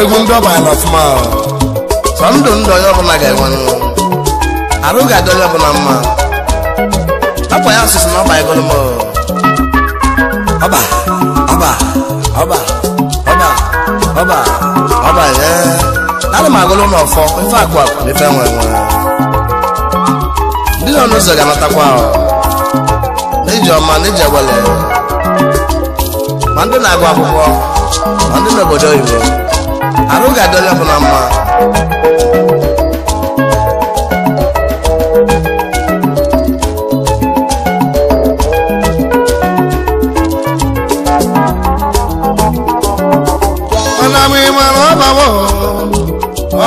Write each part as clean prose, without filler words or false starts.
egwu ndị ọba ya ọfụma sọ ndụ onye ọbụla ga-enwe arụ ga-adị onye ọbụla mma akwa ya asụsụ na ọba egolu m ọba ana m agụlụ n'ọfọ ife akwa ife nwe ndị nọ n'ụzọ ga-anatakwa n'iji ọma n'iji egwele ma ndị na-agụ akwụkwọ ma ndị n'obodo oyibo arụ ga-adị onye ọbụla mma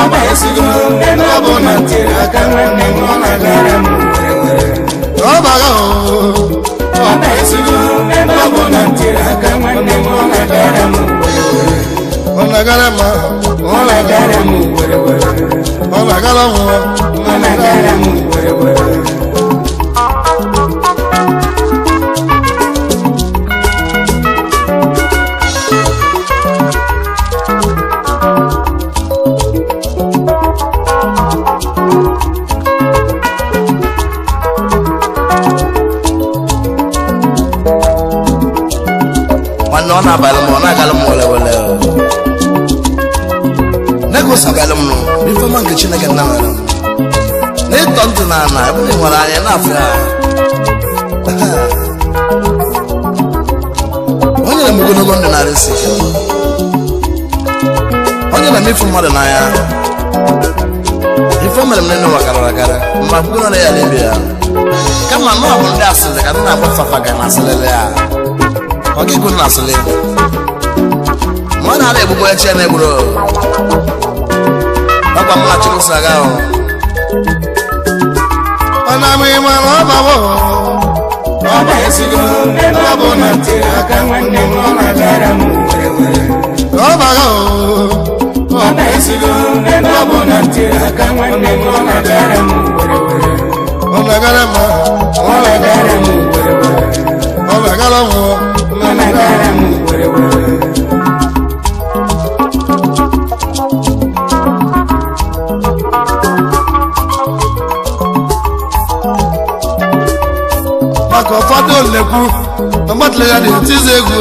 Ọba esigo ndị ọbụ na tiri aka nwanne m ọ na-agara m ọba esigo ndị ọbụ na tiri aka nwanne m ọ na-agara m ọ na-agara m ọ na-agara m were were ọ na-agara m ọ na-agara m were were ọ na-abalị m ọ na-agalụ m wele wele na-egosagalụ m nụ ife ọma nke Chineke nna nwere m na ịtọ ntị na ana ebe na nwere anya na-afụ ya o nyere m ogologo ndụ narị isi o nyere m ifu mmadụ n'anya ife o mere m nene wakarara agara mma kwuo na ya n'ebe ya kama na ọ bụ ndị asịrị ka ndị na-agba fafa ga na asịrịrị ya ọ ga-ego na asịrị ma ọ na-ara egbugbo eche na-egburu ọgba m na chukwu saga ahụ ọ na-ama ịma na ọba esigo ndị ọbụ na tiri aka nwanne m ọ na-agara m were were ọba esigo ndị ọbụ na tiri aka nwanne m ọ na-agara m were were ọ na-agara m ọ na-agara m were were ọ na-agara m ọ na-agara m were were maka ụfọdụ nnekwu mgbatịrị ya na-etizi egwu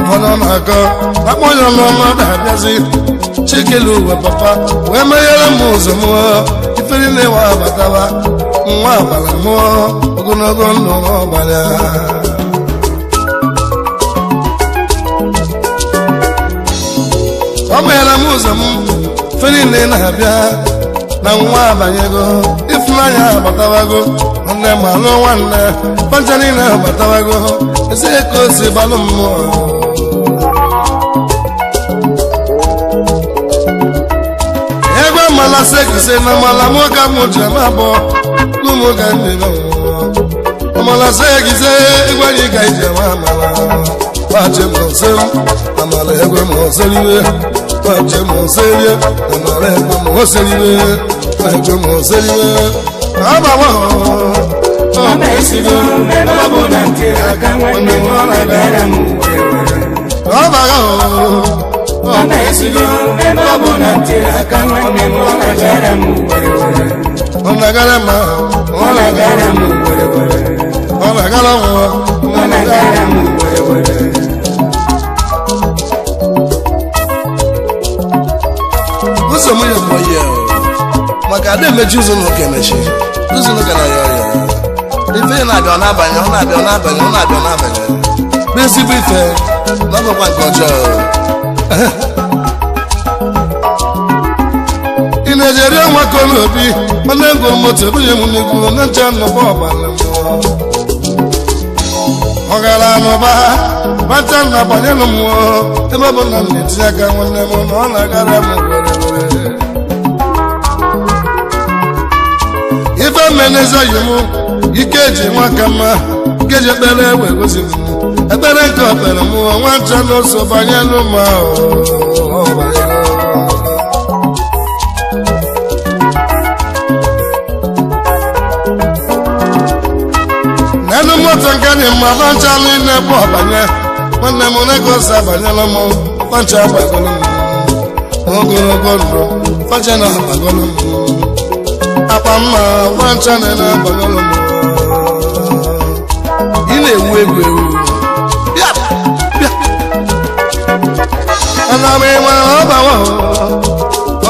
ụfọdụ na-akọ akpọ onye ọlụọma na-abịazi chikelu uwe papa wee meghere m ụzọ mụọ ife niile nwa abatawa nwa agbara mụọ ogologo ndụ ọgbara ọ meghere m ụzọ m ife niile na-abịa na nwa abanyego ịfụnanya abatawago nwanne m alụ nwanne panja niile abatawago ezi ka o si gbalụ mmụọ egwe mala sekise na mala nwoke m ji ama abụọ n'ụmụ ka ndị ọmala sekise egwe anyị ka iji ama amala gbache m ose m amala egwe m oseriwe gbache m oserie amala egwe m oseriwe gbache m oseriwe abawa ọba esigo ndị ọbụ na tiri aka nwanne m ọ na-agara m were were ọbaga ọba esigo ndị ọbụ na tiri aka nwanne m ọ na-agara m were were ọ na-agara m ọ na-agara m were were ọ na-agara m ọ na-agara m were were ụzọ m ya bụ ihe maka ada emechi ụzọ n'ụka emechi ụzọ n'ụka na ya ọya ife na-abịa ọ na-abanye ọ na-abịa ọ na-abanye ọ na-abịa ọ na-abanye bụ ezigbo ife na ọ bụkwa nke ọjọọ ị na-ejeri ọnwa ka n'obi mana ego moto ebunye m n'egwu na nche nnọba ọgbara ọ gara anụba bata na banyere mmụọ ebe ọ bụ na na-etinye aka nwanne m na ọ na-agara m were ife mmenezoghị m ike eji nwa ka mma ike ji ekpere ewe gosi m ekpere nke okpere m nwa ncha na oso banye n'ụmụ ahụ n'elu moto nke dị mma bancha niile bụ ọbanye nwanne m na-egosi abanyela m bancha agbagolo m ogologo ndụ facha na abagolo m akpa mma facha na abagolo m ị na-ewu egwu ewu ana m ịma ọbawa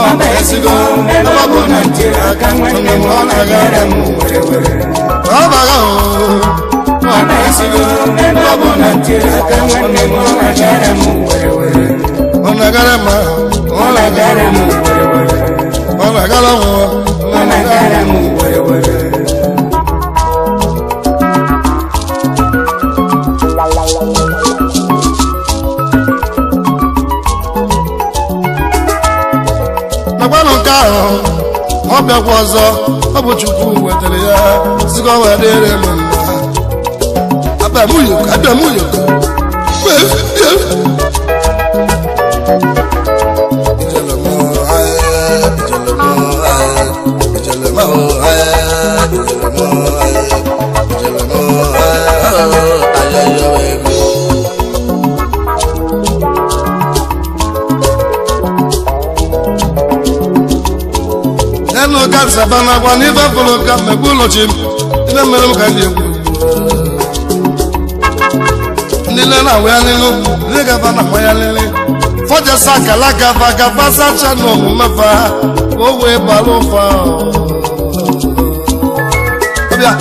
ọba esigo ebe ọ bụ na ntiri aka nwanne m ọ na-agara m were were ọbaga ọba esigo ebe ọ bụ na ntiri aka nwanne m ọ na-agara m were were ọ na-agara m ọ na-agara m were were ọ na-agara m ọ na-agara m were were nakwanụ nke ahụ ọ bịakwa ọzọ ọ bụ Chukwu wetara ya sikọ wee dịrị m mma abịamuyoko sabana kwa n'ife fọlọ ka mmegbu ụlọchi ndị mere m ka ndị egwu ndị le na wee n'ilu ndị gaba na ya lele fọjasa kala gaba gaba sacha na omume fa ka o wee bara ụfa ọbịa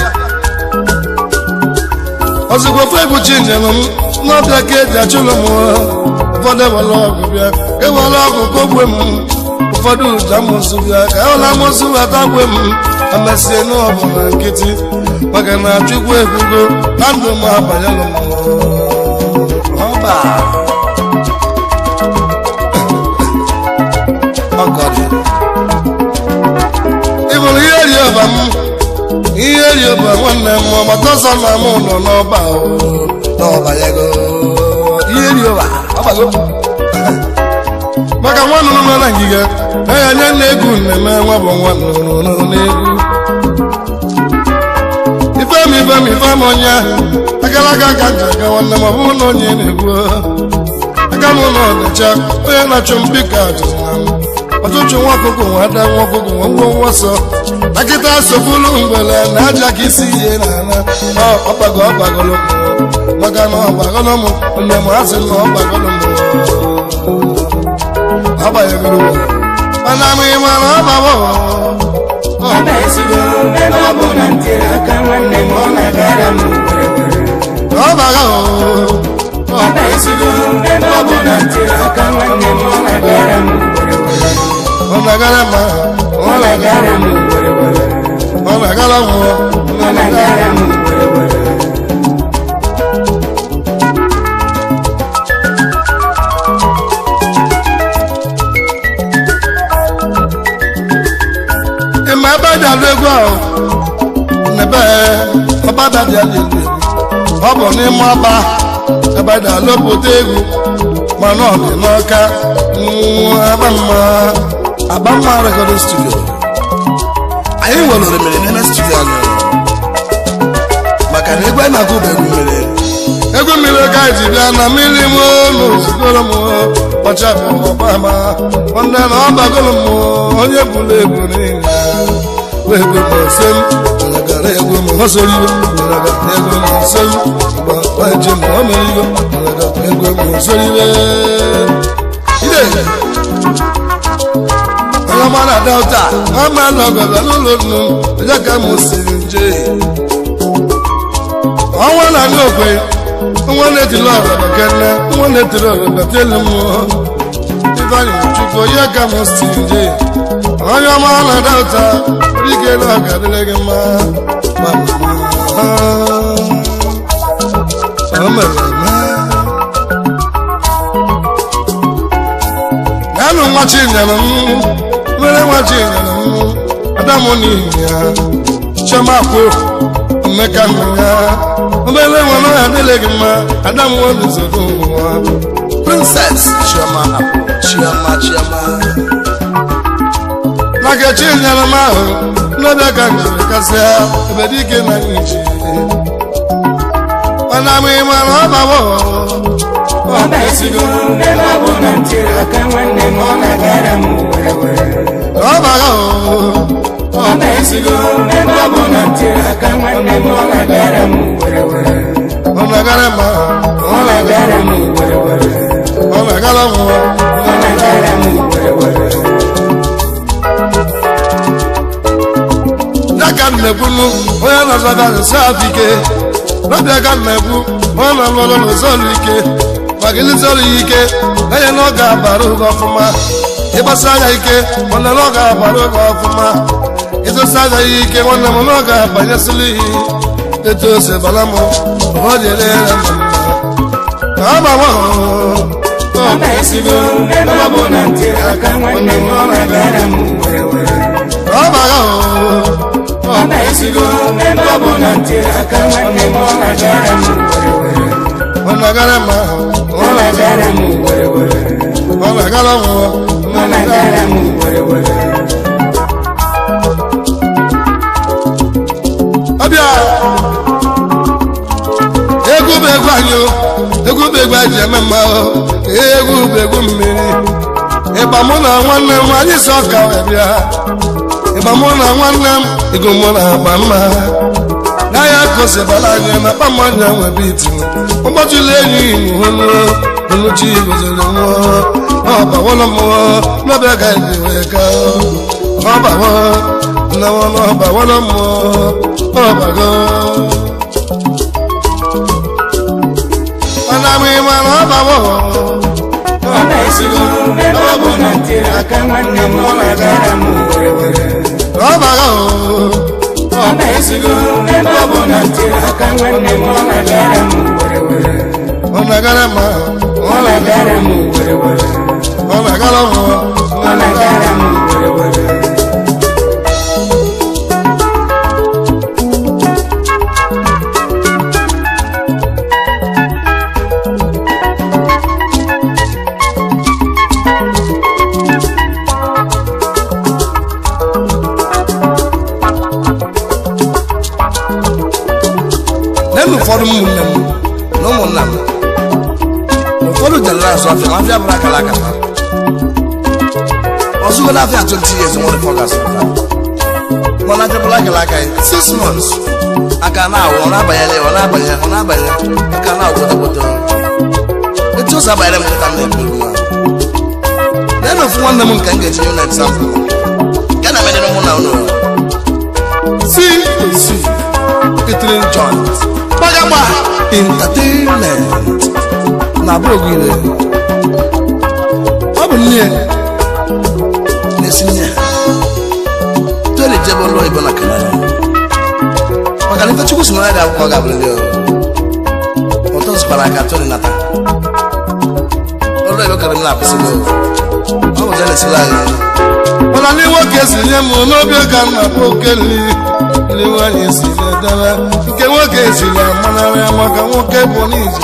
ozugbo ofe egwu chi njem m n'ọbịa ka eji achụlụ m ụfọdụ ewere ọgụ bịa ewere ọgụ ka ogwe m ụfọdụ ụja mụsụ bịa ka ụlọ amụsụ weta gwe m amesie n'ọbụ na nkịtị maka na Chukwu ekwugo na ndụ m abanyelụ m ọba ịbụrụ ihe ri ọba m ihe ri ọba nwanne m ọgbata ọsọ na m nọ n'ọba n'ọbanyego ihe ri ọba ọbago maka nwa nnụnụ nọ na ngige na-enye nye na-egwu na-eme nwa bụ nwa nnụnụ na-egwu ifem onye agara aga ka nji aga nwanne m ọ bụrụ na onye na-egwu aka m ụlọ ọdịcha onye na-achụ mbika ajụzụna m ọtụtụ nwa ọkụkụ nwa ada nwa ọkụkụ nwa ngwongwo ọsọ nakịta sogbulu mgbele na aja ka isi ihe na-ana ọbagolo maka na ọbagolo m nne m asị na ọbagolo m abayegoro mana m ịmara ọbawo ọba esigo ebe ọ bụ na ntiri aka nwanne m ọ na-agara m were were ọbaga ọba esigo ebe ọ bụ na ntiri aka nwanne m ọ na-agara m were were ọ na-agara m ọ na-agara m were were ọ na-agara m ọ na-agara m were were ịma ebe dị alụ egwu ahụ n'ebe ọba dị alụ egwu ọ bụ n'ime ọba ebe dị alụ obodo egwu mana ọ dị n'ọka Abamma recording studio anyị nwere oremere n'ime studio anyị maka na egwu anyị na-agụ bụ egwu mmiri ka anyị ji bịa na mmiri m n'ozugoro m ọchapụ ọbama nwanne na ọbagolo m onye bụla egwu niile wee egwu m ose m gara egwu m hosoro iwe egwu m ose m mgbe eji m o mere iwe egwu m hosoro iwe ide onye ọma na-ada ụta ọma na ọgọbịa n'ụlọ nnu eje ka m siri nje ọnwa na ndị okwe nwa na-etiri ọbịa kenne nwa na-etiri ọbịa telu m Ifeanyi Chukwu onye ka m siri nje onye ọma na-ada ụta ike na ọga dịrị gị mma o mere eme naanụ nwa chinyere m nwere nwa chinyere m Adam n'ihi ya Chioma kwuo mmeka nna ya obere nwa na ya dịrị gị mma Adam nwezogo ụwa Princess Chioma na ka chinyere m ahụ n'oge ka njiri kasịa ebe dike na nji mana m ịmara ọbawo ọ na-esigo ebe ọ bụ na ntiri aka nwanne m ọ na-agara m were were ọ baga ọ na-esigo ebe ọ bụ na ntiri aka nwanne m ọ na-agara m were were ọ na-agara m ọ na-agara m were were ọ na-agara m ọ na-agara m were were ka nnekwu onye na-azọga nsọ afike n'ọbịa ka nnekwu onye na-alụrụ n'ụzọlụ ike maka ilizọlụ ya ike onye na ọ ga-abara ụgwọ ọfụma ịgbasa anya ike nwanne na ọ ga-abara ụgwọ ọfụma ịzụsa anya ya ike nwanne m na ọ ga-abanyesịrị ihe etu ose bara m ọ dịrị ya ka ọ gbanwe ọ na-esigo ebe ọ bụ na ntiri aka nwanne m ọ na-agara m were were ọ bara ọ na-esigo ebe ọ bụ na ntiri aka nwanne m ọ na-agara m were were ọ na-agara m ọ na-agara m were were ọ na-agara m ọ na-agara m were were ọbịa egwu bụ egwu anyị egwu bụ egwu anyị eme mma egwu bụ egwu mmiri ịgba mụ na nwanne m anyị sọ ka wee bịa ịgba mụ na nwanne m igu mụ na agba mma n'ahịa kosibara anyị na kpamanya nwebe iti ụbọchịla enyi hụnụ oluchi goziri nwụọ ọbawolo mmụọ n'ọbịa ga eji wee ka ọbawo nnawo n'ọbawolo mmụọ ọbago mana m ịma na ọbawo ọ na-esigo ebe ọ bụ na ntiri aka nwanne m ọ na-agara m were were ọbago ọ na-esigo ebe ọ bụ na ntiri aka nwanne m ọ na-agara m were were ọ na-agara m ọ na-agara m were were ọ na-agara m ọ na-agara m were were ụfọdụ ụmụnne m na ụmụnna m ụfọdụ jere azụ afịa ma afịa bụrụ akara aka ọzụgo na afịa 20 years nwere fọgas mana jebụla akara aka 6 months aka na-awụ ọ na-abanyere ọ na-abanye aka na-awụ obodo etu ụzọ abanyere m nkịta na-eburu nwa na ofu nwanne m nke m ga-eji nye na example nke na-emedere mụ na ụlọ si catering joint Bagaba entertainment na bogire ọ bụ nne na-esi nne tole jebe ụlọ Igbo na Canada maka na Ifechukwu si na ya ga-akwụkwọ ga-abụrịrị ọtọ zụkwara aka tole nata ụlọ Igbo kara m na-apụsịgo ọ bụ jenesila anyị mana ndị nwoke si nye m n'obi ka nna bụ okeli ndị nwanyị si na-edebe nke nwoke esiri amanara ya maka nwoke bụ n'ije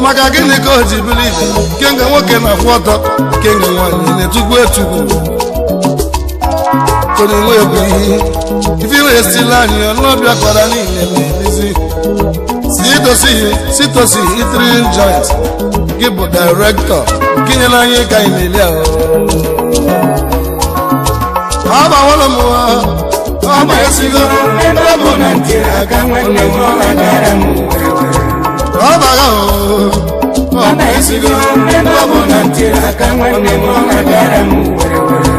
maka gịnị ka o ji biri ije nke nga nwoke na-akwụ ọtọ nke nga nwanyị na-etugbu etugbu toni nwe bụ ihe ife na-esila anyị n'ọbịa kwara niile na-elizi sitosi catering joint gị bụ direktọ nke nyere anyị ka anyị na-eli ahụ ọ bawolo m ọ na-esigo ebe ọ bụ na ntiri aka nwanne m ọ na-agara m were were ọ baga ọ na-esigo ebe ọ bụ na ntiri aka nwanne m ọ na-agara m were were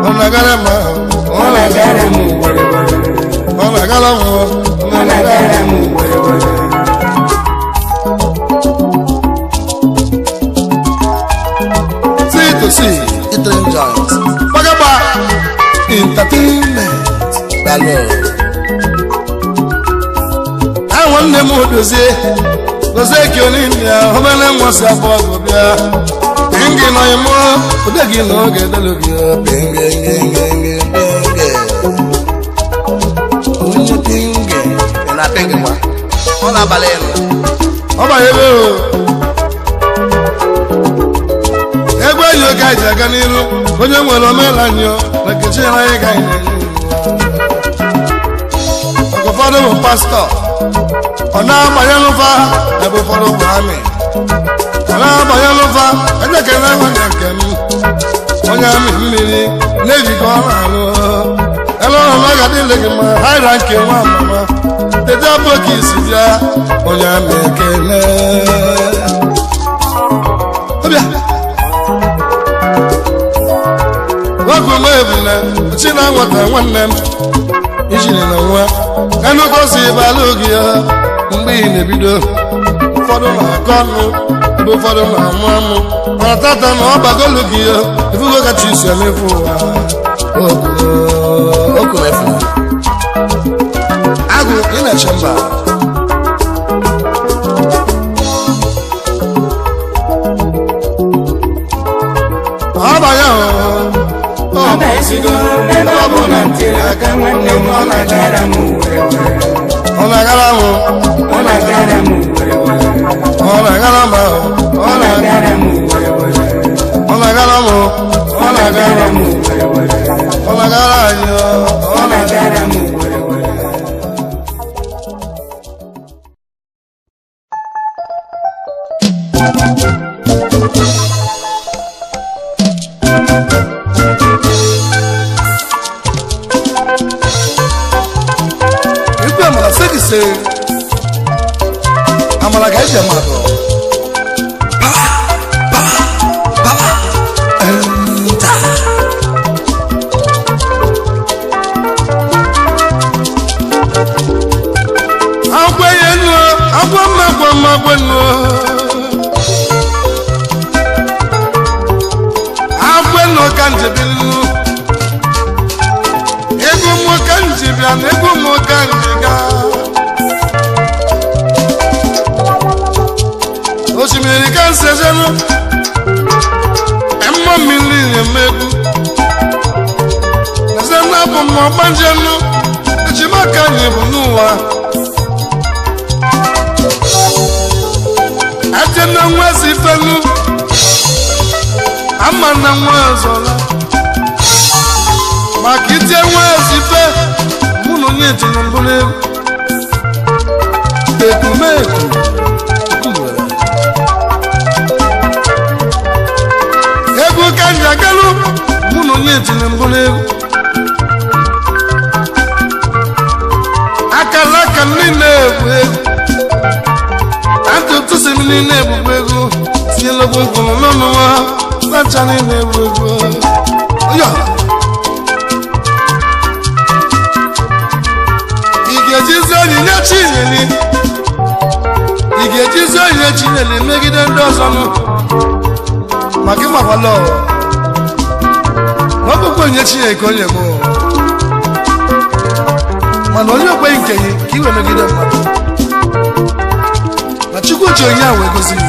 ọ na-agara m ọ na-agara m were were ọ na-agara m ọ na-agara m were were sitosi catering joint Bagaba entertainment dalo nwanne m dozie ka onye ya obere nwasị abụọ gụbịa pingi nọ ịmụ ụdị gị na oge delu gị pingi onye pingi na pingi kwa ọ na-abalị elu ọ banyere egwu enyi oge anyị ji aga n'iru onye nwere omenanyị na nkechi ya anyị ga anyị na-enye ụfọdụ bụ pastọ ọ na-agbanye n'ụfa ebe ụfọdụ bụ amị ọ na-agbanye n'ụfa ejekere nwanye nke m onye amị mmiri na-eji ka ọ na-alụ elu ọrụ na ọ ga-adịle gị mma haịra nke nwa mama tete abụ ka isi bịa onye amị ekele ọbịa nwoke ume ebule chi na nwata nwanne m ijiri na nwa enugosi balụ gị ya mgbe ị na-ebido ụfọdụ na-akọ ọnụ ebe ụfọdụ na-amụ amụ mana tata na ọ bagolu gị ya efugo kacha isi emefu ụwa okumefu agụ ị na-eche mba ọ banye ebe ọ bụ na ntiri aka nwanne m ọ na-agara m were were ọ na-agara m ọ na-agara m were were ọ na-agara m ọ na-agara m were were ọ na-agara m ọ na-agara m were were ọ na-agara anyị ọ na-agara m were were amara ga eje mmadụ agwenye nụ agwamagwamagwenụ agwenụ ka njebilinu ego mụ ka njibịa na ego mụ ka njiga osimiri ka nsezenu emma mmiri na-emegbu ezena bụ mma ọgbanjenu ejimaka anyị bụ n'ụwa atena nwa si fenu ama na nwa ọzọla maka ite nwa ezife mụ na onye etinye mbụrụ egwu ekumeku egwu ka nji agalụ mụ na onye etinye mbụrụ egwu akala aka niile egwu egwu atụtụ si m niile egbugbu egwu tinyela ogwu nkwụrụ n'ọnụ nwa nacha niile egwu egwu ị ga-ejizi onyinye chinyeli ị ga-ejizi onyinye chinyeli megide ndị ọzọ nụ maka ịmakwala ọkpụkpọ onyinye chineke onye bụ mana onye okweghị nke gị ka iwe megide mmadụ na Chukwu ji onye a wee gozi gị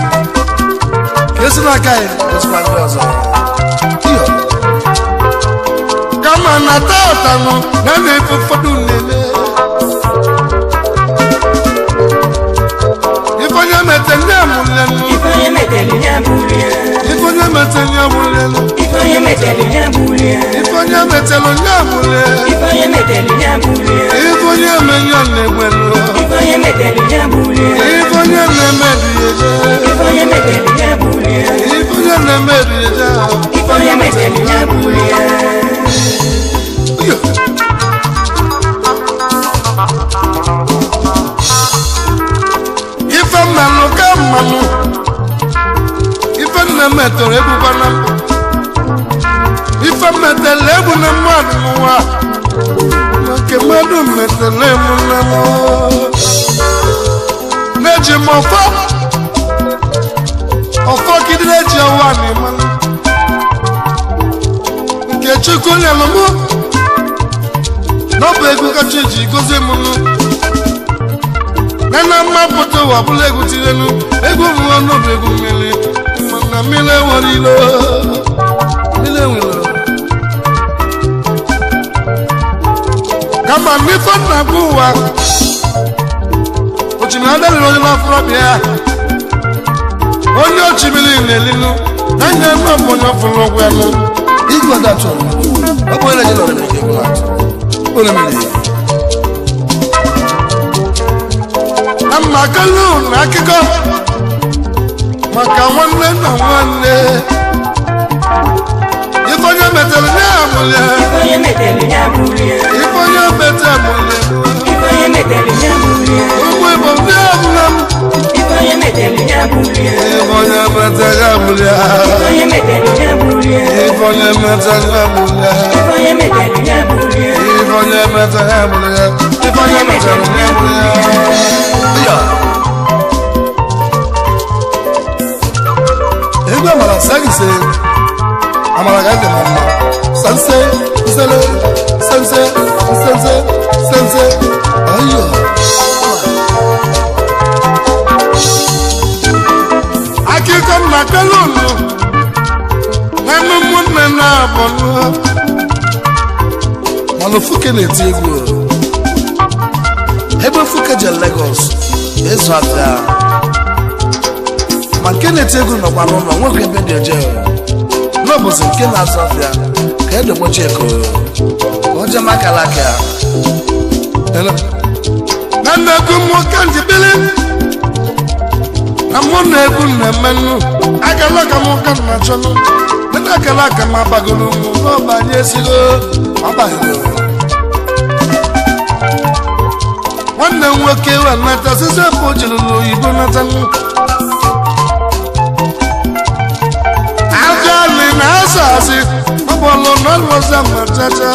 ka esi n'aka anyị gozikwa ndị ọzọ kama na tatanụ na na-efe ụfọdụ na-eme ifonye metele amụlenu ifonye metele ya bulie ifonye metele amụlenu ifonye metele ya bulie ifonye metele amụle ifonye metele ya bulie ifonye menye na-egbelu ifonye metele ya bulie ifonye na-emebi eje ifonye metele ya bulie ifonye na-emebi eje ifonye metele ya bulie ife mmanụ ka mmanụ ife nna metọrọ egbukwana ife metele egbu na mmadụ n'ụwa nke mmadụ metele egbu na na-eji m ọfọ kidere eji ọwa n'ịmanụ nke Chukwu nyelụ mụ n'ọbụ egwu kacha eji gozie m nụ nana mmapụta ụwa bụla egwu tirenu egwu mụọ n'ọbụ egwu mmiri mana mmiri enwere ilo mmiri enwere kama n'ife na-agba ụwa ochimiri adarịrị onye n'afọrọ bịa onye ochimiri na-elinu na nye nnọọ onye ọfụrụ ọgwụ ya nụ igwe dachọrọ ọ bụ onye na-eji nọrọ n'ike egwu na-atụ onye mere na makalu na akụkọ maka nwanne na nwanne ifonye metere na amụlya ifonye metere na amụlya ifonye metere amụlya ifonye metere na amụlya ugbo ibo ndị amụla ifonye metere na amụlya ifonye metere amụlya ifonye metere na amụlya ifonye metere amụlya ifonye metere na amụlya ifonye metere amụlya ifonye metere amụlya Ego mara sagise amara ga dema mma sanse sele sanse sanse sanse ayo akiko na kalulu na munne na bonu malufuke na tiego ebe fuke je Lagos ezo ata ma nke na-eti egwu nọkwa n'ụlọ nwoke ebe dị oje n'ọbụzi nke na-azụ afịa ka edogbochi eko oje makalaka na nnekwu nwoke njibili na mụ na egwu na-emenụ agala ka nwoke na chọnụ ndị akala aka ma gbagoro ụmụ n'ọbanye esigo ọbanyego nwanne m nwoke we nata sise bụ jiri n'oyibo natanụ Asasi, Apollo Nalwaza Matata.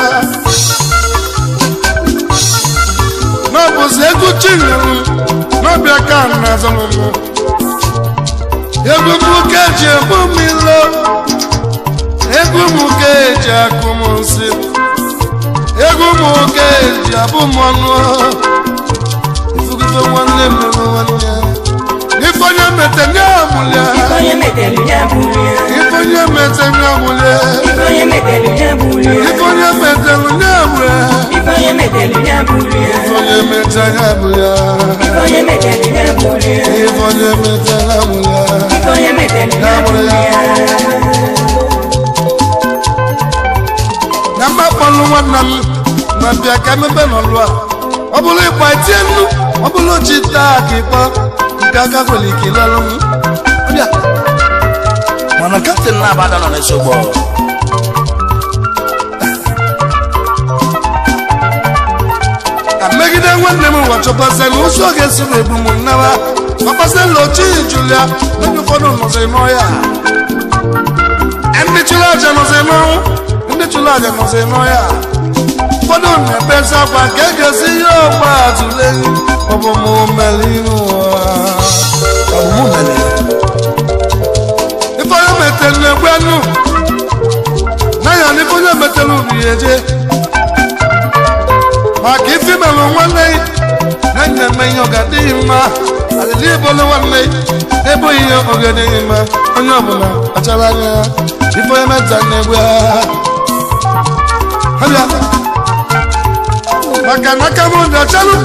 No was a good children, no be a can as a woman. Every bookage, a bumilo, every bookage, a commonsi, every bookage, a bumano. If you give one name, no one year. If I am at the Namulia, if I am at the Namulia, if I am at the Namulia, if I am at the Namulia, if I am at the Namulia, if I am at the Namulia, if I am at the Namulia, if I am at the Namulia, if I am at the Namulia, if I am at the Namulia. Number one, Nabia Camabella, Obule by 10, Obulo Chita, Kaka Goliki Lalum. Mana captain Nabada on a showball. I'm making them one name watch up as I also get some boom now. Papa said, Lochi, Julia, let me follow Mosemoya. And the Chulaja Mosemo, and the Chulaja Mosemoya. Follow me, best up, I can't see your part to lay over more Melino. If I am at the Nebuano, Naya Nipola Metalo Viege. Mark if you remember one day, then the man of Gadima, and the label one day, the boy of Gadima, and Yabuna, Achalana, if I am at the Nebua. Makanakamu da Chalu.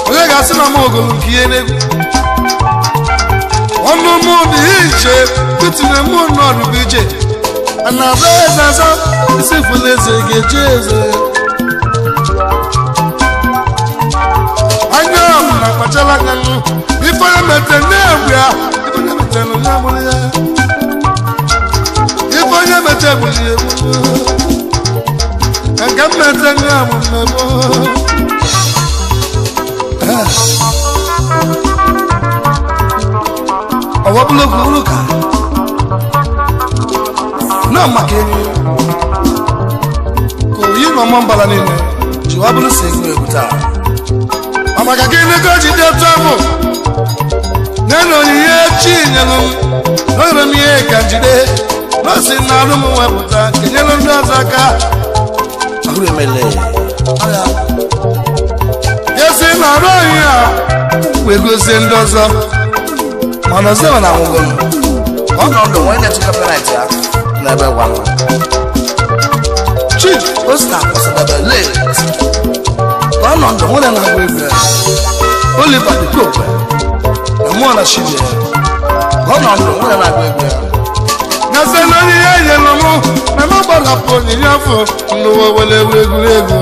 Olega sina mogo kiene. Ono mo di ije, bitine mo no rubije. Anabeza sa isifuleze gejeze. Anyam na kwachala nyanu. Ifo ya metene bia, ifo ya metene nyamulia. Ifo ya metene bulie. Anga metene nyamulia. Awabulo kuruka na makeni ko yino mambala nene jiwabulu sengu ebuta amaka kene ko jide tamo neno ye chinyelo no mi e kanjide no sinaru mu webuta kenyelo ndazaka ahuru emele ala yesi na roya wegose ndozo Mana sewa na ngom. Ono ndo wene tukapelait ya lebe wana. Chief, osta kosadaba le. Ono ndo wene na gwebe. Oliver de Kope. Na mwana shide. Ono ndo wene na gwebe. Na senani yeye nomu. Na mabala poni yafo. Nuwa wale wegu.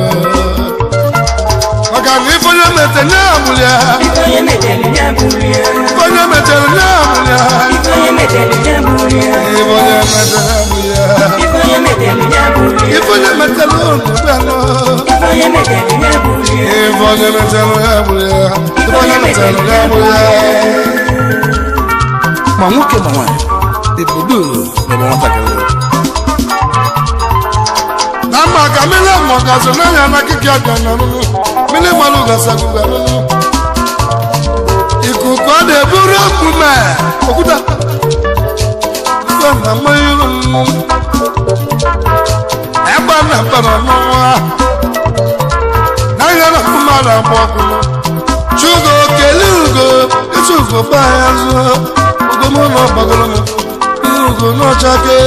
Maka nifo ya metenya bulia Ifonye meteli nyabulia Ifonye meteli nyabulia Ifonye meteli nyabulia Ifonye meteli nyabulia Ifonye meteli nyabulia Ifonye meteli nyabulia Ifonye meteli nyabulia Ifonye meteli nyabulia Mamuke mama Ibudu Bebe watakele Nama kamile mwakazo Nanya nakikia jana Mili maluga sakuga Ikukwade buru kume Okuta Kwa mayu Eba na para mwa Nanya na kumara mwaku Chugo kelugo Isugo bayazo Ugo mono bagolomo Ugo no chake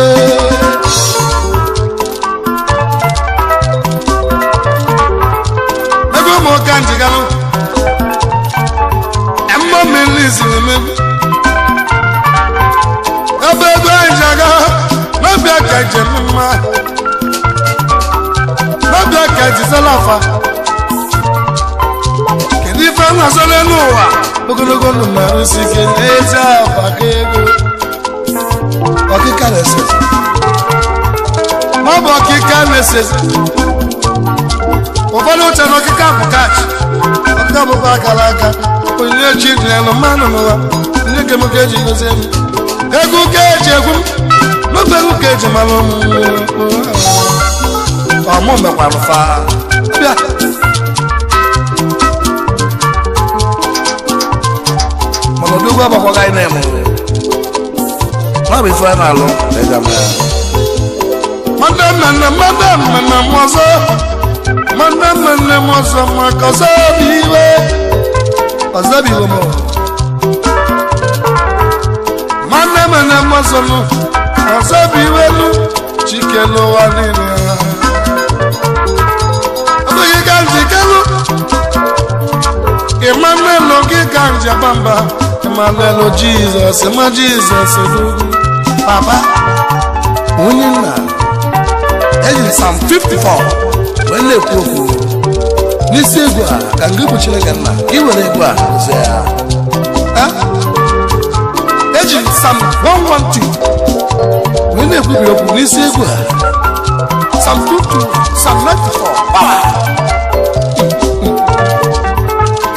Mo kanji galo Emma melisi me Abego anjaga Mabia kaje mama Mabia kaje salafa Kedi fa na sole nuwa Ogologo no ma sike neta pakego Okikalese Mabo okikalese Ofano chano kikapu kachi Akabu kwa kalaka Onye chidi ya nomano mwa Nyeke mkeji yosemi Egu keji egum Nubegu keji malomu Omombe kwa mfa Bia Monodugu hapa kwa gai nemo Mabi fwa na alo Lega mea Madamana mwazo Madamana mwazo Makazabiwe Kazabiwe mo Madamana mwazo Kazabiwe lu Chikelo wanine Abegi kanji kelu Emmanuel Ogikanji Abamba Emmanuel Jesus Ema Jesus Papa Onye nna Eji Psalm 54 Wende kwuo N'isi egwu a Ka ngị bụ Chineke nna Ka iwere egwu a Oze ya Eji Psalm 112 Wende kwubiri okwu N'isi egwu a Psalm 52 Psalm 94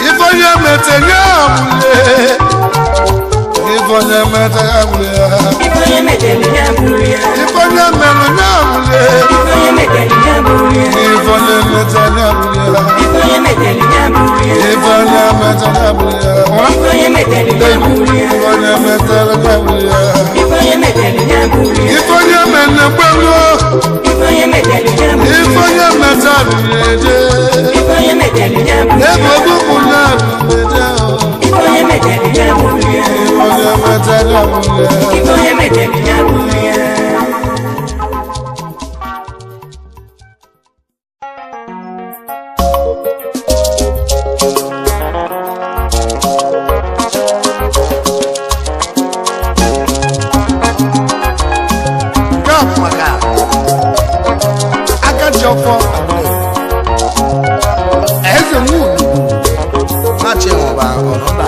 Ifonye metenye amule Ifonye metenye amule Ifonye meteli nyabulia Ifonye metenye amule Ifonye meteli nyabulia Ifonye metenye amule Ifonye meteli nyabulia Ifonye metenye amule Ifonye meteli nyabulia Ifonye metenye amule Ifonye meteli nyabulia Ifonye mene kwelo Ifonye meteli nyabulia Ifonye metenye Ifonye meteli nyabulia Ebo bukuna Ifonye meteli nyabulia Ifonye metenye amule Ifonye meteli nyabulia Akajofo Eze mu Machi ọba ọnọba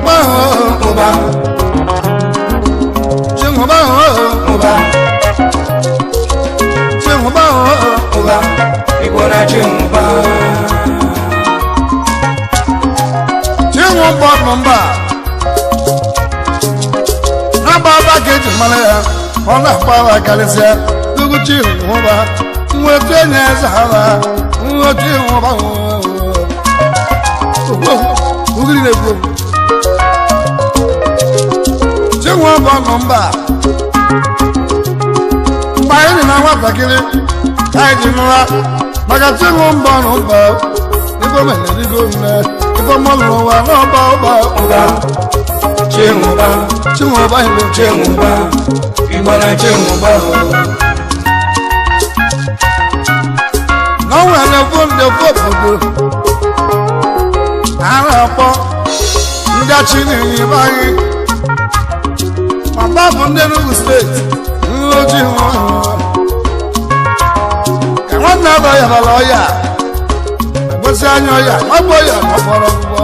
Oba Oba Oba Oba Igora Jumba Oba Mamba Nababa keji malaya Ona baba kalisia Duguchi Oba Nwote nyezala Nwote Oba Ugiri negwo Oba Mamba Bayini na watakili Kaiji nwa Maka Oba Mamba Ifo mene digo nne Ifo molu wa n'ọba Oba Jumba Oba ibe Jumba Igora Jumba N'ọnwa na-efo obodo a na-akpọ ngachi n'enyibe anyị ma babụ ndị Enugu steeti nri ojii nwa ka nwanne ọya bala ọya gosi anya ọya ọgbọ ọya ọfọrọ ọgbọ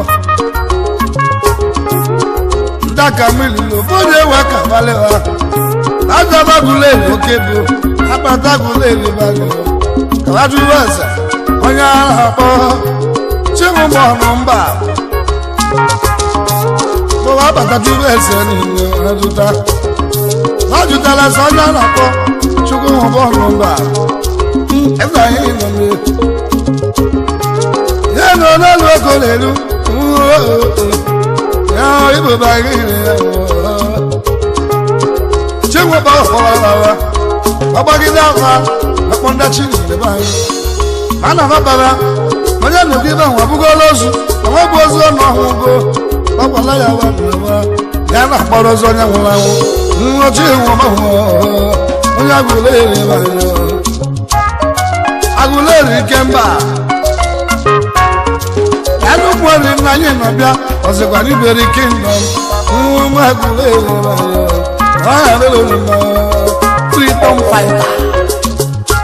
ndaka mililo bóde ewe ka balẹwa lájọba gúlé lókè bó apáta gúlé lè balẹ̀ kàwájú wẹ̀sẹ̀ onye àpọ̀ tí mo bọ̀ ọ̀nà ń bà mo wá pàtàkì wẹ̀sẹ̀ nínú ẹ̀dùtà lájúta lẹ́sẹ̀ onye àpọ̀ chukwu mo bọ̀ ọ̀nà ń bà ẹ̀fà yìí nọ mi yẹn lọ lọ́lọ́ kò lè lu yẹn ibò bá yìí rẹ̀ tí mo bọ̀ ọ̀fọ̀ wà ọgbagide afa akpọndachi n'ebe anyị a na-afa bara onye nnukwu ibe ahụ abụgola ozu onwe bụ ozu ọnụ ọhụgo ọgbala ya wa nwa ya na-akpọrọ ozu onye nwụrụ anwụ nwochi nwụmahụ onye agụleri agụleri ike mba ya nnukwu ori nna anyị nọbịa ọzọkwa n'iberi kingdom nwa agụleri ọha lelolu mma freedom fighter.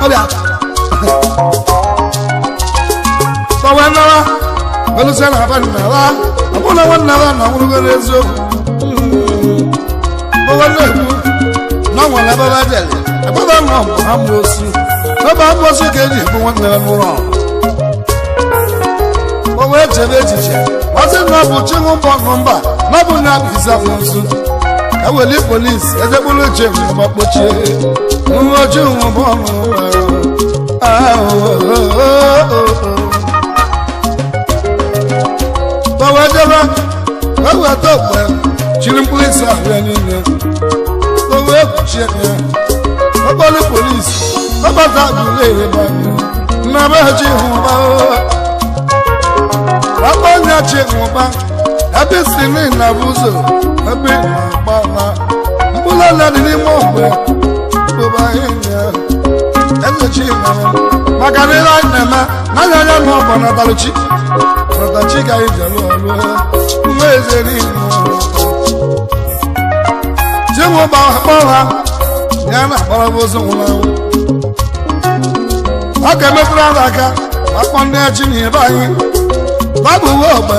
Ọbịa. Tọwa nnawa, belụsịa na abalị nnawa, ọbụna nwa nnawa na ọnwụrụgo n'eziokwu. Ọwa na-ekwu na ọnwa na baba jeli, ebaba nọ bụ amụosu. Baba amụosu ka eji ekwu nwanne ya n'ụlọ. O wee chebe echiche, ọsị na ọ bụ chinwụ mbọ nọmba, na ọ bụ na abụ isi amụosu. Eweli polis ejekpụrụ uche ma kpochie nwochi nwụbọnụ tọwejebe eweta okpe chiri mkpụrụ isi ahụ ya niile owe ekpuchie ya ọkpọrọ polis ọbata agụleri nnabechi hụba akpọnya chi hụba ebe si na bụ ụzọ ebe na-agba mkpụrụ ala dị n'ime ogbe ezechi maka na ile anyị na-eme n'anya anya na ọbọ nataluchi natachi ka anyị ji alụ ọlụ nwa eze niile chinwụba akpọ ha ya na-akpọrọ bụ ozu nwụrụ anwụ ọ ga-emepụrụ ala aka akpọ ndị echi na ebe anyị babụ uwe ogbe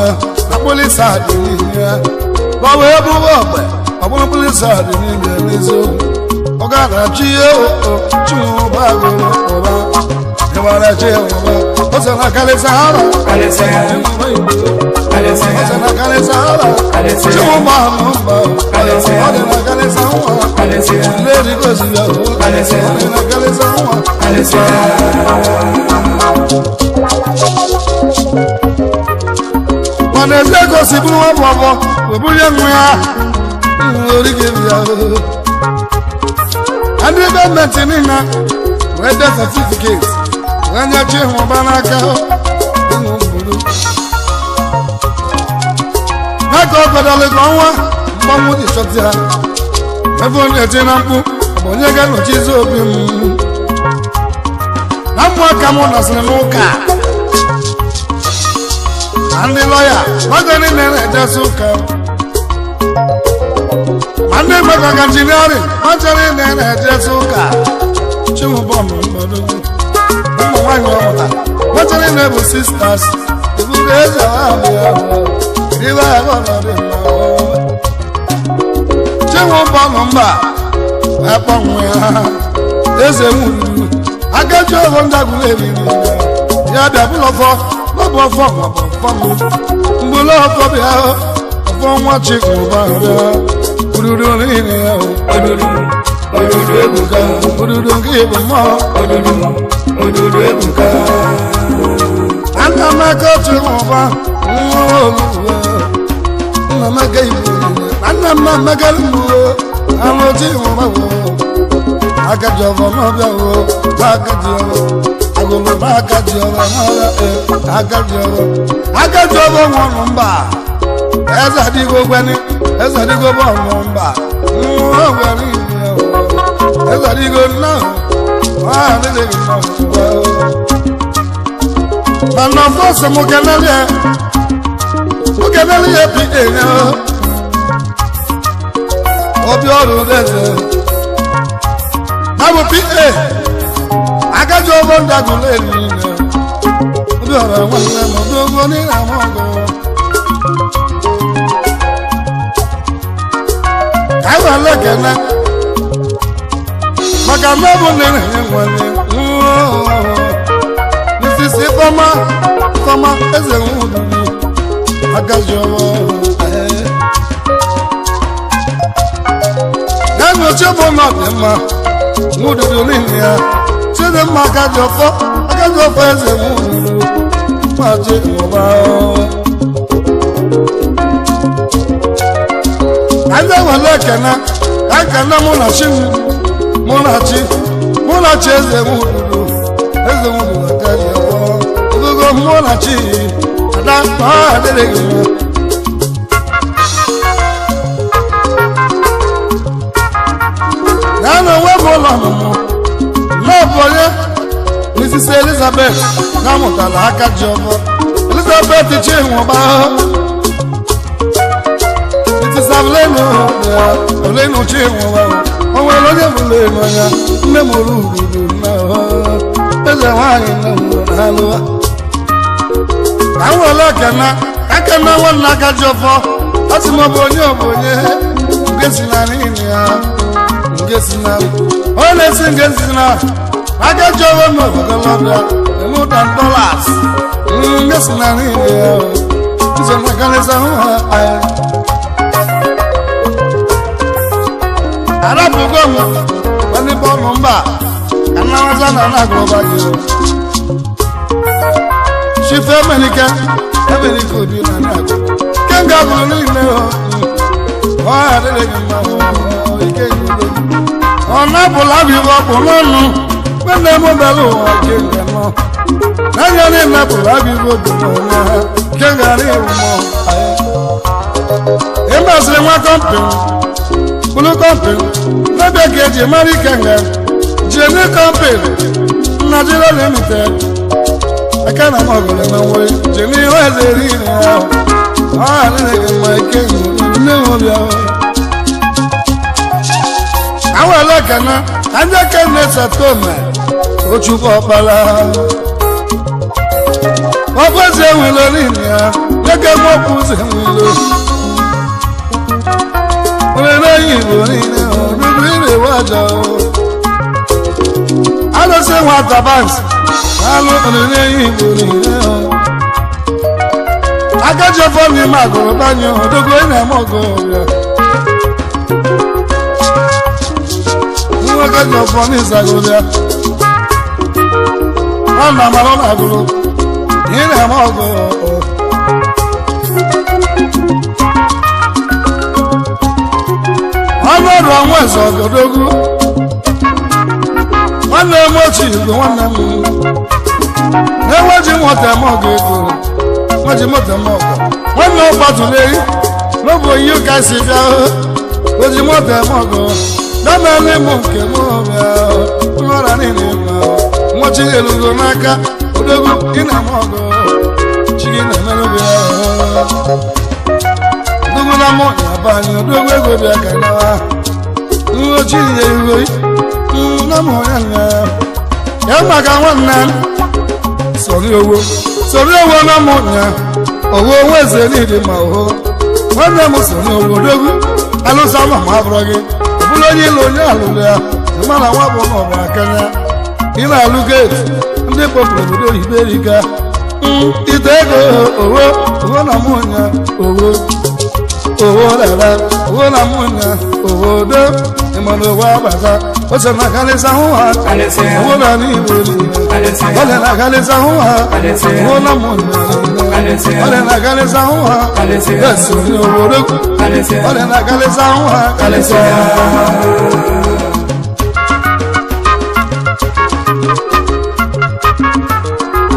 na polisa dị n'ihe babu ebe uwe ogbe ọ bụrụ polisa dị niile n'eziokwu ọ ga-adachi ihe chụba gụrụ ụba ịgbara chi ụba o se na kalịsa ala o se na kalịsa ala chụba ahụ mba ọ dị na kalịsa nwa leri gozi ya ọ dị na kalịsa nwa mana eze gosi bụrụ nwa bụ ọbọ webunye nwa ya orige ya ndị gọọmenti niile wee de certificate wee nye chi hụba n'aka ịṅụ mgburu ha ka ọ kwadoro ka ọnwa mgbanwụ dị chọta ya ebe onye eti na mkpu bụ onye ga-anọchizi obi m na mmụaka m nọsịrị n'ụka na ndị lọya oge niile na-ejesi ụka ma ndị mekọga injiniarin machere niile na-ejesi ụka chinwụbọmụ ụmụ nwaanyị ọmụta machere niile bụ sisters ebube eze ahụ ya iwe ya ọnọdụ chinwụbọmụ mba akpọnwụ ya eze nwuru agaji ọgọ ndagwụrụ eriri ya bịa bụlọfọ n'ọbụ ọfọ maọbụ ọfọmụ mgbụlọ ọfọ bịa ọfọ nwa chikụba bịa ududu niile ya odudu ebuka ududu nke ịbụ mmụọ odudu ebuka nnamaka chikụba nwa oluwe nnamaka ibu nnamaka mgbuo anụ chikụba agaji ọfọ n'ọbịa agaji ọfọ agụlụ n'agaji ọfọ n'ọbịa agaji ọfọ nwụrụ mba eze adịgo gwani eze adịgo bọọlụ mba nwa gwara ibe eze adịgo nna adịghị nna mana ọfọsọ m keneli ya pi enye obi ọrụ eze na bụ pa agaji ọfọ ndagụlụ niile Obiora nwanne m odogwu n'ịna m ọgụ anyị were ekene maka na ọ bụ na enye nwanne n'isisi Ifeọma eze nwududu agaji ọrụ ya nyocha bụ na ọ dị mma nwududu niile ya Chidimma agaji ọfọ eze nwududu maji ụba anyị were ekene ka nkene Munachi eze nwududu agaji ọfọ ogogo Munachi ada adịghị mma ya na onwe bụ ụlọ ọmụmụ n'ọbụ onye Mrs. Elizabeth na-amụtala aka ji ọfọ Elizabeth Chinwụba Mrs. Olenu Chinwụba o nwere onye bụrụ elu anya nne mụrụ urudu na eze nwaanyị nne mụrụ na alụwa ka m were aka na nwanne aka ji ọfọ ọ sị m ọ bụ onye ngesi na niile ya ngesi na onye na-esi ngesi na aka ji ọfọ m ọbọgọlọbịa $1,000 ngesi na niile ya nso na kanịsa hụ ha anya arapụgo m onye bọọlụ mba ka nnawaza na na-agụrụba gị Chife Emenike obi na na-agụ kenga gụrụ niile ọ adịghị mma ike ọ na-abụla bụ ihe ọkpụ n'ọnụ nwanne m bịara ụwa kenga nọ n'anya niile pụrụ abụ ihe obi n'ọnụ ha kenga n'ihu mmụọ ịmasịrị nwa bụrụ kọmpịn n'ebe ka eji mara ikenga jeni kọmpịn Nigeria Limited aka na magoro na nwe jeni ihe eze niile ahụ ọ adịghị mma ike nne obi ahụ awele kana anje kenne satome Ochukwu ọkpala ọbọze nwelo niile ya leke mọkwụze nwelo Olele Igbo niile ọdụdụ ire waja alụsị nwata banks alụ olele Igbo niile agaji ọfọ n'ime agụrụ banye ọdụgụ ị na-eme ọgụ ọrịa nwa agaji ọfọ n'ịzagoro ya ọ na-amara ọ na-agụrụ ị na-eme ọgụ ọrụ ọnwa eze ọgọdọgwu nwanne m ochie Igbo nwanne m na-enweji nwata eme ọgụ ego nweji moto eme ọgụ nwanne ọgbatụrụ ehi n'obu onye ụka si bịa oji moto eme ọgụ damele m nke m ọbịa nhọra niile ma nwochi elugo n'aka odogwu ị na-eme ọgụ chi gị na-emerụ bịa odogwu na mụ na-abanye odogwu ego bịa ka nawa nwochi ihe iwe na mụ ya na ya maka nwanne sori owo na mụ ya owo onwe eze niile ma oho nwanne m sori owo odogwu alụsa ma ma abụrụ gị ọbụla onye ịlụ onye alụrụ ya mana nwa bụ na ọbara kanya ị na-alụ geeti ndị kpọpụrụ obodo oyibo erika ite ego owo na mụ ya owo dada owo na mụ ya owo do ịmana owo agbata ose na kalịsa hụ ha owo na n'igbo ole na kalịsa hụ ha owo na mụ ya ole na kalịsa hụ ha esi onye obodo ole na kalịsa hụ ha kalịsa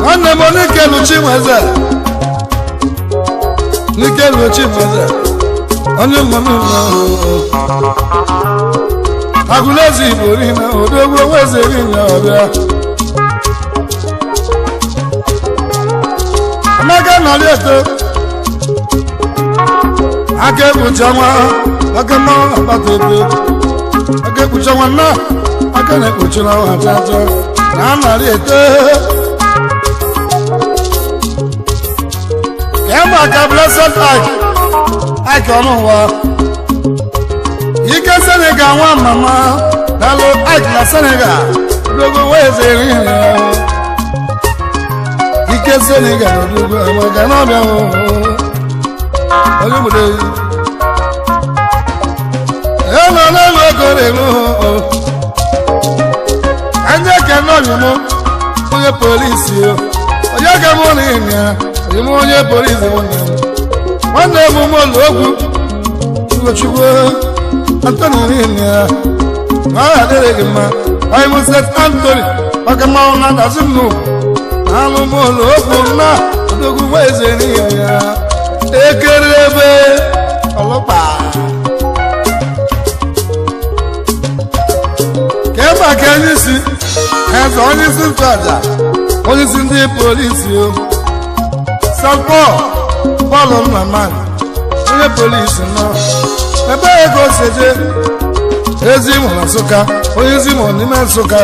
nwanne m Nikelu Chinweze onye mmanụ agụlezi Igbo niile odogwu weze niile ọbịa Amaka nọrị eto aka ekpucha nwa aka mmanwụ akpata eto aka ekpucha nwa nna aka na-ekpuchi na nwa achacha na anarị eto ema ka blessed ike ọnụ ụwa ike Senegal nwa mama dalo ike na Senegal dogo wee zere ihe ike Senegal dogo amaka n'ọbịa onye obodo elo n'elu ego n'elu anya ka n'ọbịa m onye polisi onye ka mụ na ịnya onye onye polisi nwanne m ụlọ ogwu Ugochukwu Anthony n'ịnya na ọ adịrị gị mma anyị mụ St. Anthony maka mmanwụ na ndazi m anụ m ụlọ ogwu na odogwu nwa eze n'ịnya ekere ebe ọlụkpaa ka ebe a ka anyị si eze onye isi ntụaja onye isi ndị polisi St. Paul Nnaman onye polisi nọ ebe ego seje ezi Imo na Nsụka onye ezi Imo n'ime Nsụka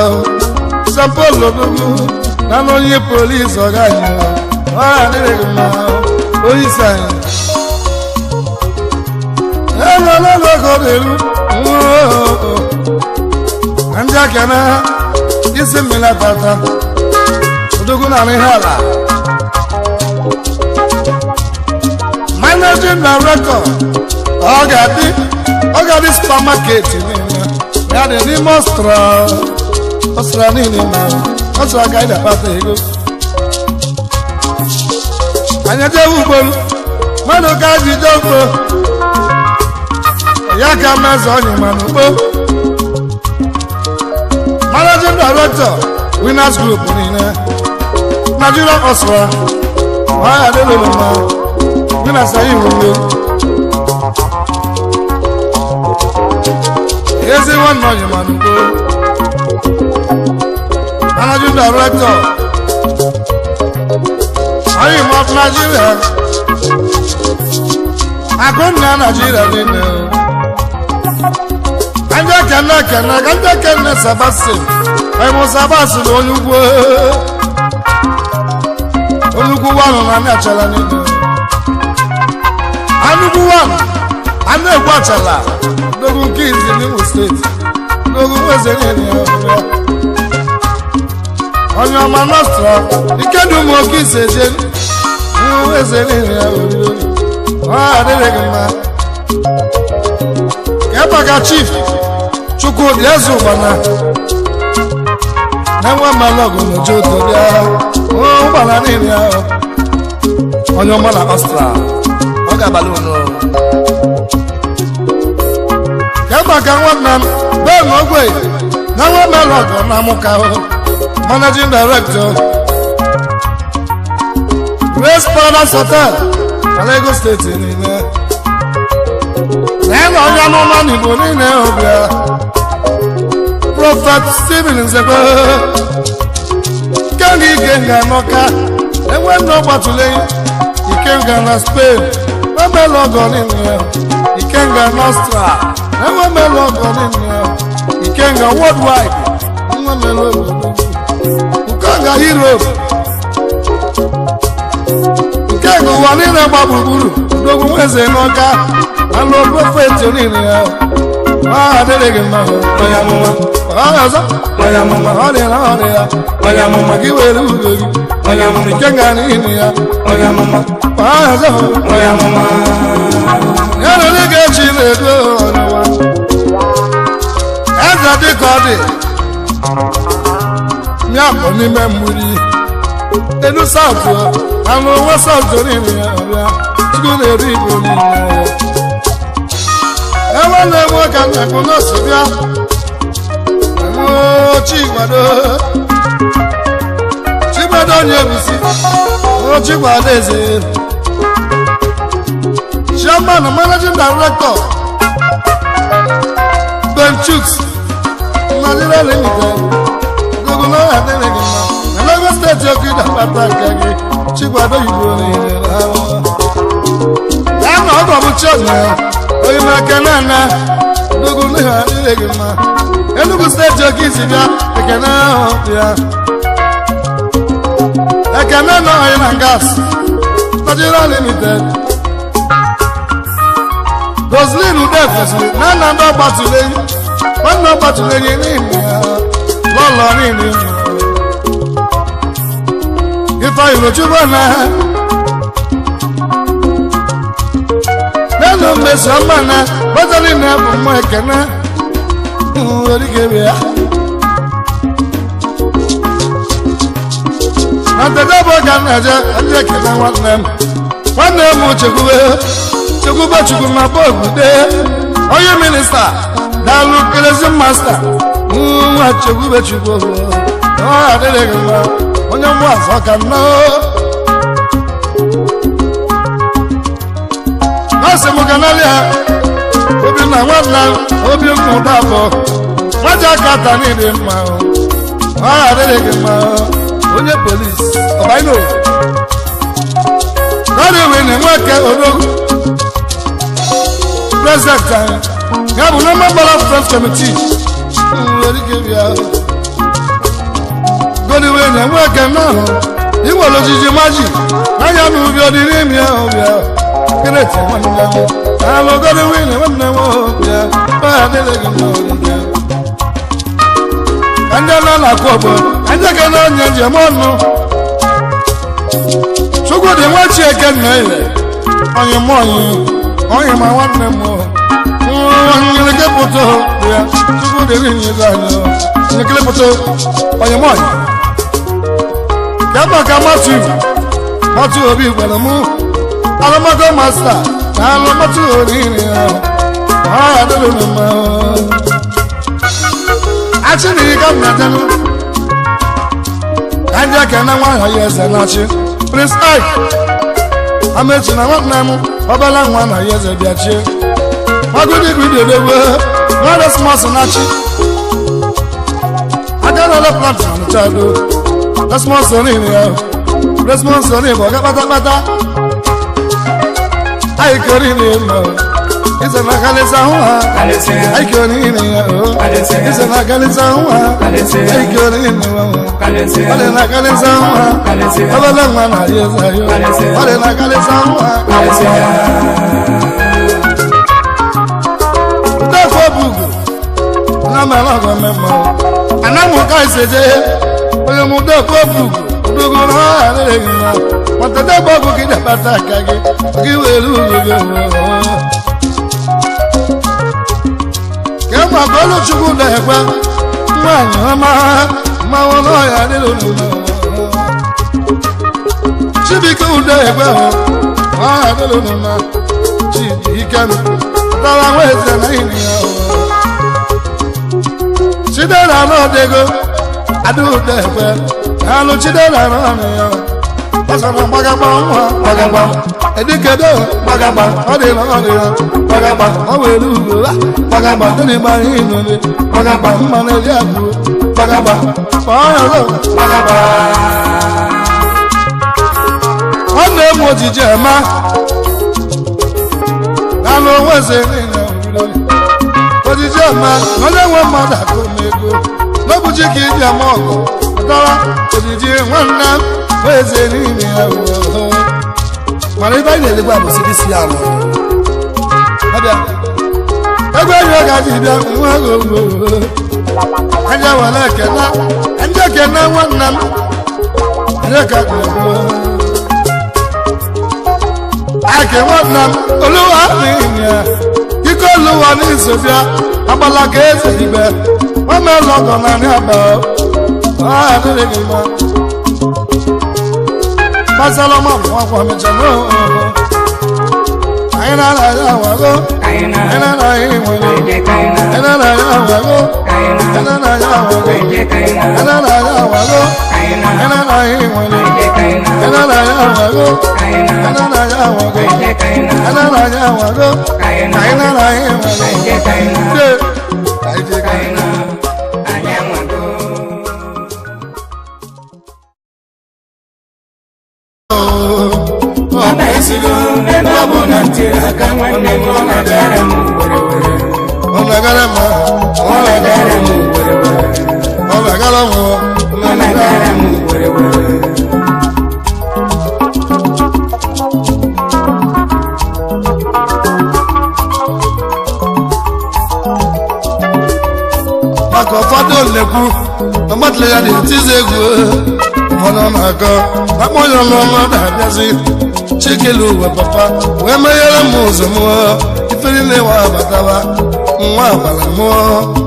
St. Paul odogwu na onye polisi ọga anyị ọ adịghị mma onye isi anyị ego n'ego n'elu ndị aka na isi mmiri atata odogwu na ihe ala managing director ọ ga-adị supermarket ya dị n'ime ọstra niile na ọstra ka anyị na-akpata ego anya jewe ugboro mmadụ ka ji je ugbo ya ka meze onye mana ugbo managing director Winners Group niile Nigeria Osra waya adịlụlụ ma Winners anyị nwụrụ ezi nwanne onye mana ugbo managing director anyị mọp Nigeria akụnna Nigeria niile anja kene kanja kene Sabasi emo Sabasi na onye ugwu wanụ na anyị achala niile anugwu wanụ anụ egwu achala dogo nke izi n'Imo steeti dogo eze niile onye ọma Nostra ike dị ụmụ oke isi eje eze niile ọ adịghị gị mma Ebaga chief Chukwudi Ezubana na-enwe mmalọgụ n'ojo toria ụgbala niile ahụ onye ọma na Ọstra ọ ga-abalị ụnụ Ebaga nwanna m Ben Ogwe na nwe mmalọgụ na amụka managing director Grace Paradise Hotel na Lagos State niile na onye amụma n'Igbo niile ọbịa Prophet Stephen Nzekwe Kenga Ikenga n'Ọka enwe ndị ọgbatụle Ikenga na Spain emela ọgọ niile Ikenga n'Ọstra enwe mela ọgọ niile Ikenga worldwide enwe mela ọgọ Ikenga Europe Ikenga ụwa niile gba gburugburu dogo nweze n'Ọka alụ Prophet niile ya adịghị mma onye amụma ọzọ onye amụma ọ dị na ọ dị ya onye amụma gị were ugo gị onye amụma Ikenga n'ihi ya onye amụma ọzọ onye amụma ya na ndị ga-echi na-edo ọnụwa eze dị ka ọ dị ya bụ n'ime mmiri elu saụtụ anụ onwe saụtụ niile ya ọbịa Chukwu na-eri Igbo niile ewe na-enwe ka nnekwu n'osi bịa Chigbado onye ebusi Chigbado eze Chairman and Managing Director Ben Chuks Nigeria Limited Gogo adịghị gị mma na Lagos State Okida kpata nke gị Chigbado Igbo niile ya na ọgọ bụ Chioma onye maka na Gogo adịghị gị mma Enugu State Okisi bịa ekene ahụ bịa ekene na oil and gas na Nigeria Limited. Roslyn Udefes, Nana no Batulay, one no Batulay in India, Lola in India. If I were to run, then no mess of mana, but I didn't have my canna. What do you give me? And the double gun, I reckon one them. One name, which you go to my book there. Oh, you minister, that look as a master. What you go. Oh, I didn't know. On your was, I can know. Nasamuganalia, Obi na one, Obi Mudabo. What I got, I need him. Oh, I didn't know. On your police, oh, I know. Not even in work at present time, have no member of French committee. Let it give you out. Go to win and work and now. You will lose your magic. I am with your name. Can I tell one level? I will go to win and one level. But I didn't know. And then I cover. And I can only your mono. So good and watch you again. On your morning. Oh, you might want them more. Oh, you're a good photo. Yeah, you good in your gun. You can put on your mind. Come on, you. What you will be when I move. I'm a good master. I'm a mature. I don't know. Actually, you got nothing. And I can't want yes and not you. Please, I mentioned I want them. Obala one years a day. What good did we do? Not a small sonachi. I got another plant on the child. That's more sunny here. That's more sunny. Bata. I got in him. It's a Nagalisa. I got in here. It's a Nagalisa. I got in him. What a Nagalisa. Obala one years a day. What a Nagalisa. I'm a lot of them, and I'm what I said. I'm a dog of Bugu. What the devil get up attack? You will lose. Come on, go to Chuba. Mamma, I didn't know. She be good there. I don't know. She can. She don't know they go. I do that well. I know she don't know. What's on Bagabon? Educator, Bagabon, Bagabon, I will do Bagabon, anybody in it. Bagabon, Manager, Bagabon, Bagabon. One name was Jama. I know what's in but it's your man, no one mother could make good. No, but you keep your mother. But it's your one now. Where's it in here? When I find the Bible, see this young. I got you. And I want to get up. And I cannot want them. And I can't. I can want them. Oh, you call the one in Sophia. I'm like a one man log on an about. I didn't know. Masalama, one woman, I na-ekwu agbatịla ya na-etizi egwu ụfọdụ na-akọ akpọnyọ n'ọnụ na-abịazi chikelu uwe papa wee meghere m ụzọ mụọ ifere na-ewe abatawa nwa agbara mụọ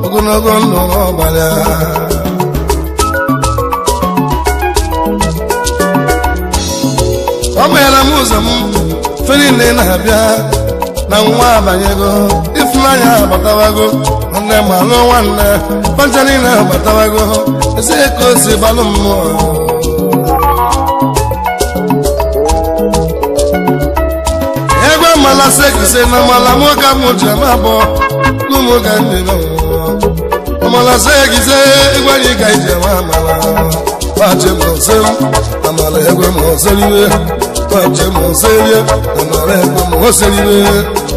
ogologo ndụ n'ọgbara ọ meghere m ụzọ m fere niile na-abịa na nwa abanyego ịfụnanya abatawago nwanne ma alụ nwanne pancha niile abatawago eze ka o si gbalụ mmụọ egwe mala sekise na mala nwoke mụje ma abụọ n'ụmụ ka ndị ọmala sekise ịgwanye ka ije ma amala pache m ose m amala egwe m oseriwe pache m oserie amala egwe m oseriwe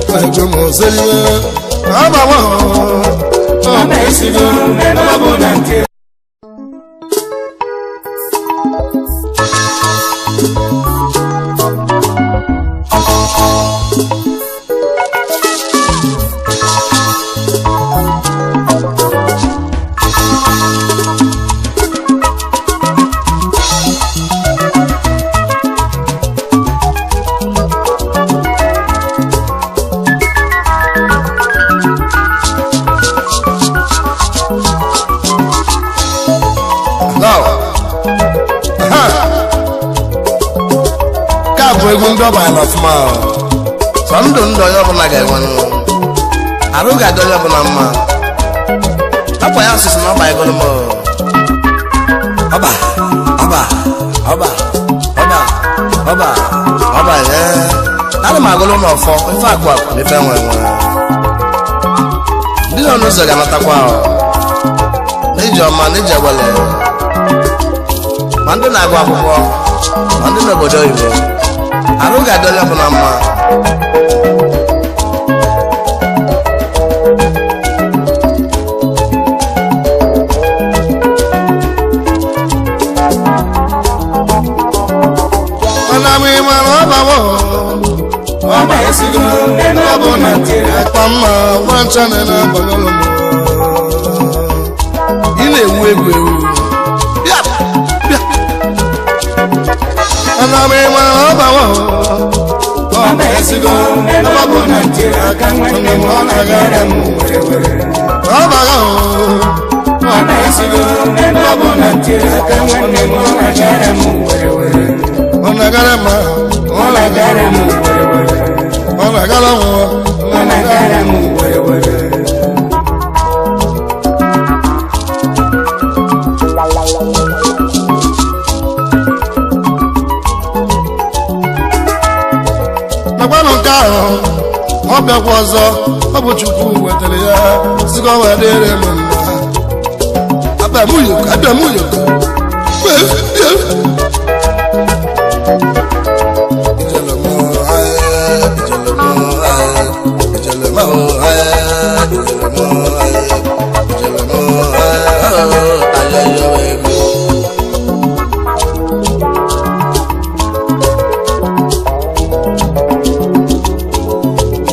pache m oseriwe abawa ọba esigo ebe ọ bụ na nke egwu ndị ọba ala ọfụma sọ ndụ ndụ onye ọbụla ga-enwe arụ ga-adị onye ọbụla mma akwa ya asụsụ na ọba egolu m ọba ọba ọba ọba ọba ọba ana m agụlụ n'ọfọ ife akwa akwa na ife nwe nwe ndị nọ n'ụzọ ga-anatakwa na iji ọma na iji egwele ma ndị na-agụ akwụkwọ ma ndị n'obodo oyibo arụ ga-adị onye ọbụla mma mana m ịmara ọbawo ọba esigo ebe ọ bụ na nke akpa mma nwancha na-abalụlụ m ị na-ewu egwu ewu ana m ịmara ọbawo ọba esigo ebe ọ bụ na nke aka nwanne m ọ na-agara m were were ọbago ọba esigo ebe ọ bụ na nke aka nwanne m ọ na-agara m were were ọ na-agara m ọ na-agara m were were ọ na-agara m ọ na-agara m were were nakwanụ nke ahụ ọ bịakwa ọzọ ọ bụ Chukwu wetara ya sịka ọ wee dịrị m mma abịa m ụyọkọ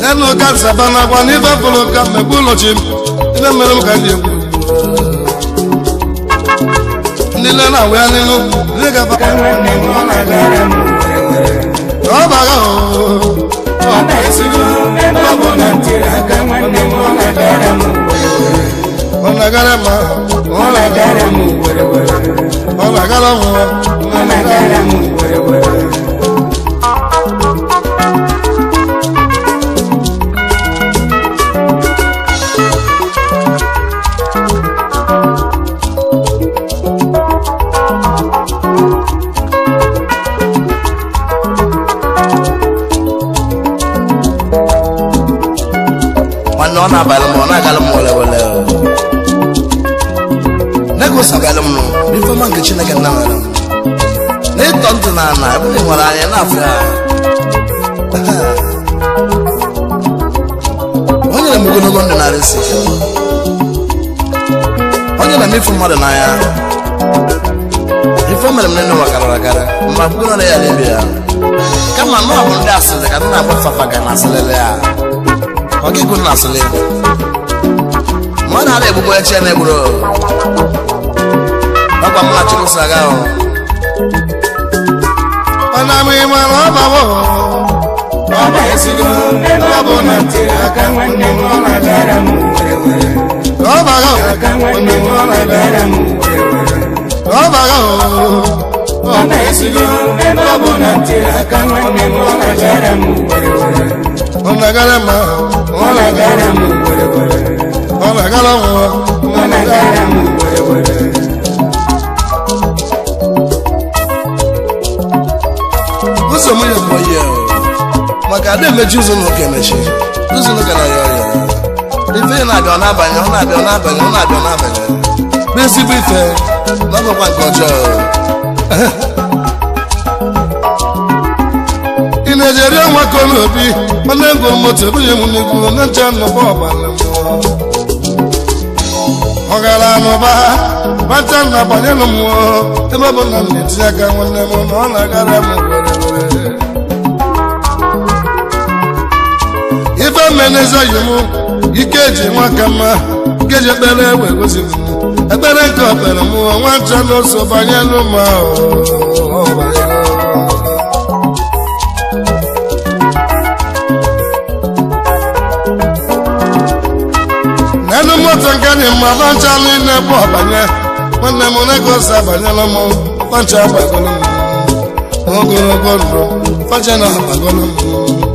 nenu ka nsabanagwa n'ife fụrụ ka mmegbu ụlọchi m ife mere m ka ndị egwu ndị nne na-awụ ya n'ilu ndị gaba aka nwanne m ọ na-agara m were were ọ baga ọba esigo ebe ọ bụ na nke aka nwanne m ọ na-agara m were were ọ na-agara m ọ na-agara m were were ọ na-agara m ọ na-agara m were were nwanne ọ na-abalị m ọ na-agalụ m wele wele negosagalụ m n'ifeọma nke Chineke nna nwere m na ịtọ ntị na ana ebe ndị nwere anya na-afụ ya o nyere m ogologo ndụ narị isi o nyere m ịfụ mmadụ n'anya ife mere m nne n'ụwa karịrị akarị mma bụgoro na ya n'ebe ya kama nọ bụ ndị asịrị ka ndị na-agbafafa ga na asịrịrị ya ọ gị gụ na asịrị mmadụ ara egbugbo eche na egburu kwa mlachi usaga o ana mi mara babo ọba esigo ebe ọ bụ na ntiri aka nwanne m ọ na-agara m were were obaga aka nwanne m ọ na-agara m were were obaga ọba esigo ebe ọ bụ na ntiri aka nwanne m ọ na-agara m were were onagara ma ọ na-agara m were were onagara ma ọ na-agara m were were ụzọ m ya bụ ihe maka ada emechi ụzọ n'oke emechi ụzọ n'oke na ya ọya ife na-abịa ọ na-abanye ọ na-abịa ọ na-abanye ọ na-abịa ọ na-abanye bụ ezigbo ife na ọbụkwa nke ọjọọ ị na-ejeri ọnwa ka n'obi nwanne ngo moto bunye m n'egwu na nche nnọba ọbara ọ gara n'ụba bata na banye na mmụọ ebe ọ bụ na m na-etinye aka nwanne m na ọ na-agara m were were ife mmenezoghị m ike eji nwa ka mma ike ji ekpere ewe gozi m ekpere nke okpere m nwa ncha na oso banye n'ụmụ ahụ nenu moto nke dị mma bancha niile bụ ọbanye nwanne m na-egosi abanyela m bancha agbagolo m ogologo ndụ bancha na agbagolo m